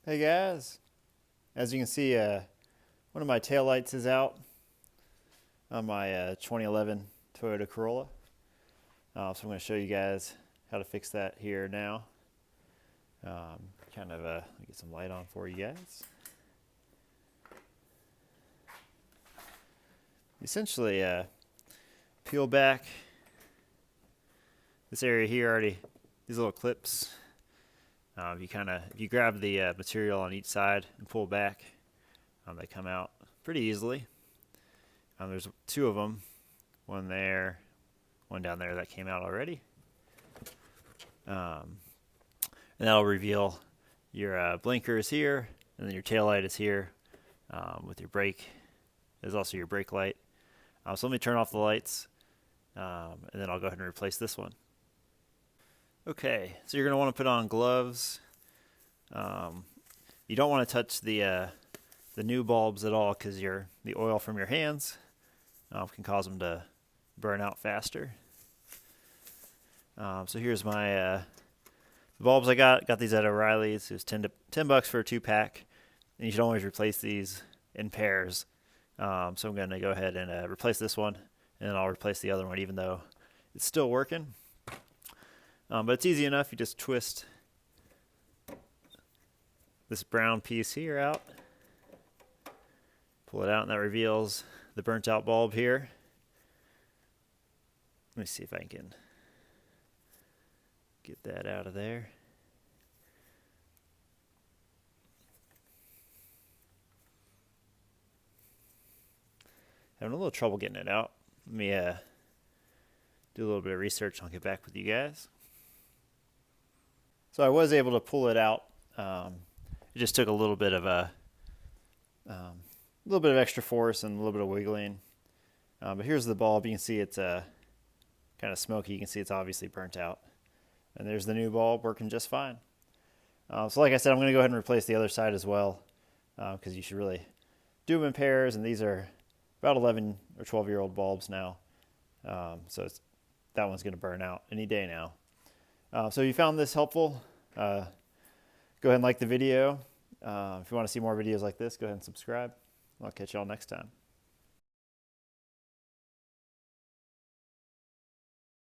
Hey guys, as you can see, one of my taillights is out on my 2011 Toyota Corolla. So I'm going to show you guys how to fix that here now. Let me get some light on for you guys. Essentially, peel back this area here already. These little clips. If you grab the material on each side and pull back, they come out pretty easily. There's two of them, one there, one down there that came out already. And that'll reveal your blinkers here, and then your tail light is here with your brake. There's also your brake light. So let me turn off the lights, and then I'll go ahead and replace this one. Okay, so you're going to want to put on gloves. You don't want to touch the new bulbs at all because the oil from your hands can cause them to burn out faster. So here's my the bulbs I got. Got these at O'Reilly's. It was $10 for a 2-pack, and you should always replace these in pairs. So I'm going to go ahead and replace this one, and then I'll replace the other one, even though it's still working. But it's easy enough. You just twist this brown piece here out, pull it out, and that reveals the burnt out bulb here. Let me see if I can get that out of there. Having a little trouble getting it out. Let me do a little bit of research and I'll get back with you guys. So I was able to pull it out. It just took a little bit of extra force and a little bit of wiggling. But here's the bulb. You can see it's kind of smoky. You can see it's obviously burnt out. And there's the new bulb working just fine. So like I said, I'm going to go ahead and replace the other side as well, because you should really do them in pairs. And these are about 11 or 12-year-old bulbs now. So that one's going to burn out any day now. So if you found this helpful, go ahead and like the video. If you want to see more videos like this, go ahead and subscribe. I'll catch y'all next time.